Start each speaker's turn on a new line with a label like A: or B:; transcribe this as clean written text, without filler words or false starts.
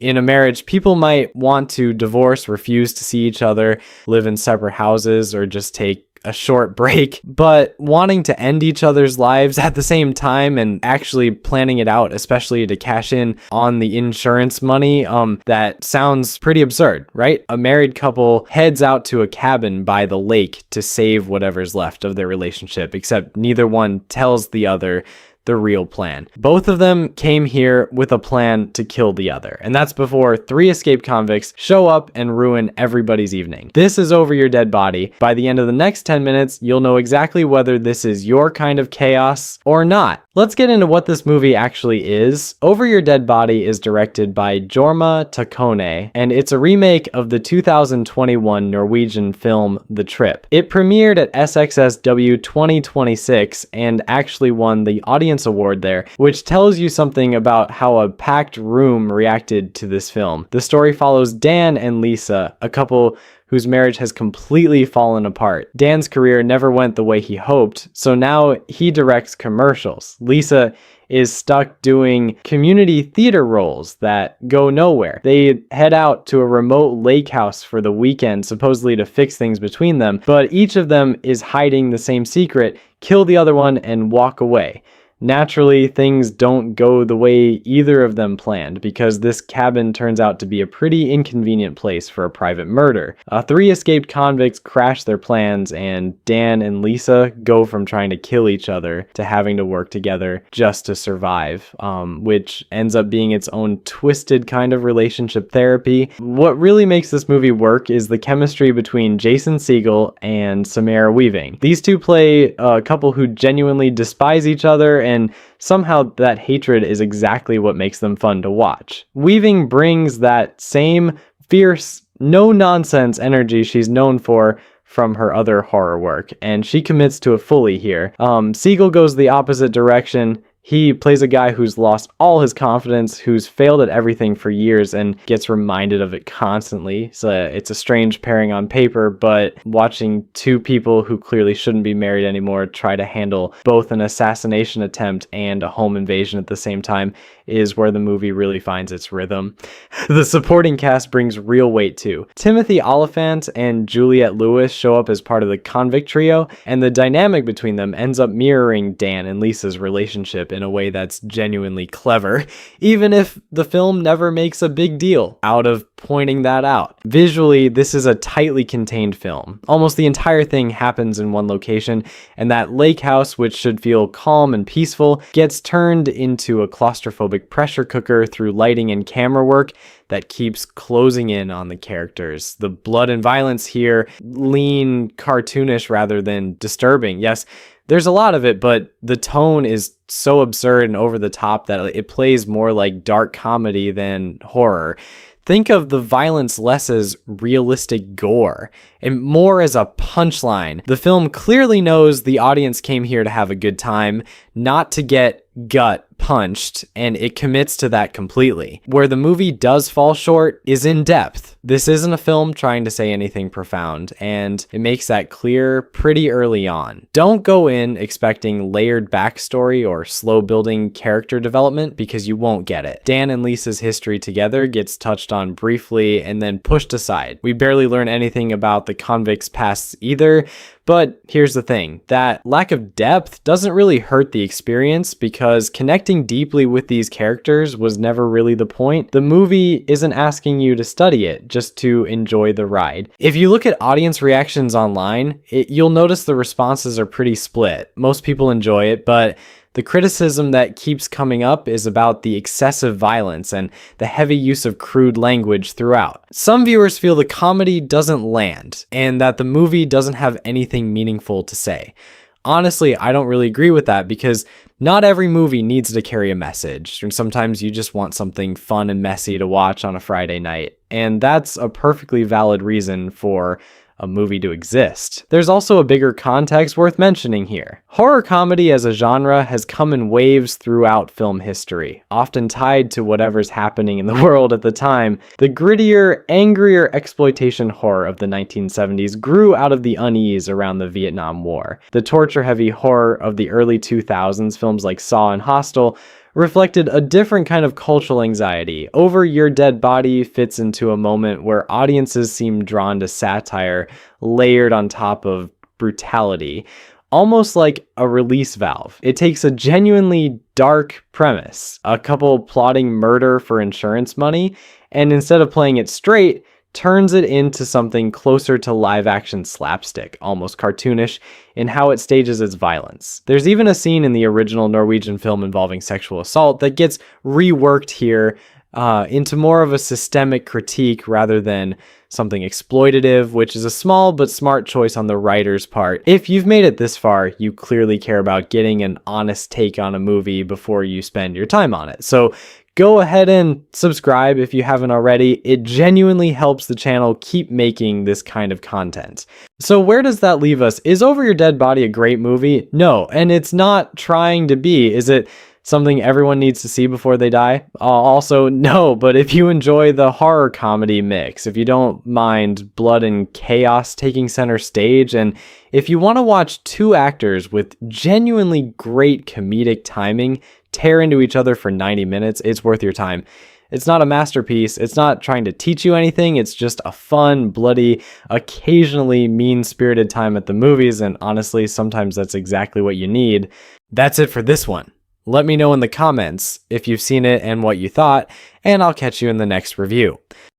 A: In a marriage, people might want to divorce, refuse to see each other, live in separate houses, or just take a short break, but wanting to end each other's lives at the same time and actually planning it out, especially to cash in on the insurance money, that sounds pretty absurd, right? A married couple heads out to a cabin by the lake to save whatever's left of their relationship, except neither one tells the other the real plan. Both of them came here with a plan to kill the other, and that's before 3 escaped convicts show up and ruin everybody's evening. This is Over Your Dead Body. By the end of the next 10 minutes, you'll know exactly whether this is your kind of chaos or not. Let's get into what this movie actually is. Over Your Dead Body is directed by Jorma Taccone, and it's a remake of the 2021 Norwegian film The Trip. It premiered at SXSW 2026 and actually won the Audience Award there, which tells you something about how a packed room reacted to this film. The story follows Dan and Lisa, a couple whose marriage has completely fallen apart. Dan's career never went the way he hoped, so now he directs commercials. Lisa is stuck doing community theater roles that go nowhere. They head out to a remote lake house for the weekend, supposedly to fix things between them, but each of them is hiding the same secret: kill the other one and walk away. Naturally, things don't go the way either of them planned, because this cabin turns out to be a pretty inconvenient place for a private murder. 3 escaped convicts crash their plans, and Dan and Lisa go from trying to kill each other to having to work together just to survive, which ends up being its own twisted kind of relationship therapy. What really makes this movie work is the chemistry between Jason Segel and Samara. These two play a couple who genuinely despise each other, and somehow that hatred is exactly what makes them fun to watch. Weaving brings that same fierce, no-nonsense energy she's known for from her other horror work, and she commits to it fully here. Segel goes the opposite direction. He plays a guy who's lost all his confidence, who's failed at everything for years and gets reminded of it constantly. So it's a strange pairing on paper, but watching 2 people who clearly shouldn't be married anymore try to handle both an assassination attempt and a home invasion at the same time is where the movie really finds its rhythm. The supporting cast brings real weight too. Timothy Oliphant and Juliette Lewis show up as part of the convict trio, and the dynamic between them ends up mirroring Dan and Lisa's relationship in a way that's genuinely clever, even if the film never makes a big deal out of pointing that out. Visually, this is a tightly contained film. Almost the entire thing happens in one location, and that lake house, which should feel calm and peaceful, gets turned into a claustrophobic pressure cooker through lighting and camera work that keeps closing in on the characters. The blood and violence here lean cartoonish rather than disturbing. Yes, there's a lot of it, but the tone is so absurd and over the top that it plays more like dark comedy than horror. Think of the violence less as realistic gore and more as a punchline. The film clearly knows the audience came here to have a good time, not to get gut punched, and it commits to that completely. Where the movie does fall short is in depth. This isn't a film trying to say anything profound, and it makes that clear pretty early on. Don't go in expecting layered backstory or slow building character development, because you won't get it. Dan and Lisa's history together gets touched on briefly and then pushed aside. We barely learn anything about the convicts' pasts either. But here's the thing, that lack of depth doesn't really hurt the experience, because connecting deeply with these characters was never really the point. The movie isn't asking you to study it, just to enjoy the ride. If you look at audience reactions online, you'll notice the responses are pretty split. Most people enjoy it, but the criticism that keeps coming up is about the excessive violence and the heavy use of crude language throughout. Some viewers feel the comedy doesn't land and that the movie doesn't have anything meaningful to say. Honestly, I don't really agree with that, because not every movie needs to carry a message, and sometimes you just want something fun and messy to watch on a Friday night, and that's a perfectly valid reason for a movie to exist. There's also a bigger context worth mentioning here. Horror comedy as a genre has come in waves throughout film history, often tied to whatever's happening in the world at the time. The grittier, angrier exploitation horror of the 1970s grew out of the unease around the Vietnam War. The torture-heavy horror of the early 2000s, films like Saw and Hostel, reflected a different kind of cultural anxiety. Over Your Dead Body fits into a moment where audiences seem drawn to satire layered on top of brutality, almost like a release valve. It takes a genuinely dark premise, a couple plotting murder for insurance money, and instead of playing it straight, turns it into something closer to live-action slapstick, almost cartoonish, in how it stages its violence. There's even a scene in the original Norwegian film involving sexual assault that gets reworked here into more of a systemic critique rather than something exploitative, which is a small but smart choice on the writer's part. If you've made it this far, you clearly care about getting an honest take on a movie before you spend your time on it. So go ahead and subscribe if you haven't already. It genuinely helps the channel keep making this kind of content. So where does that leave us? Is Over Your Dead Body a great movie? No, and it's not trying to be. Is it something everyone needs to see before they die? Also, no, but if you enjoy the horror comedy mix, if you don't mind blood and chaos taking center stage, and if you want to watch two actors with genuinely great comedic timing tear into each other for 90 minutes, it's worth your time. It's not a masterpiece. It's not trying to teach you anything. It's just a fun, bloody, occasionally mean-spirited time at the movies, and honestly, sometimes that's exactly what you need. That's it for this one. Let me know in the comments if you've seen it and what you thought, and I'll catch you in the next review.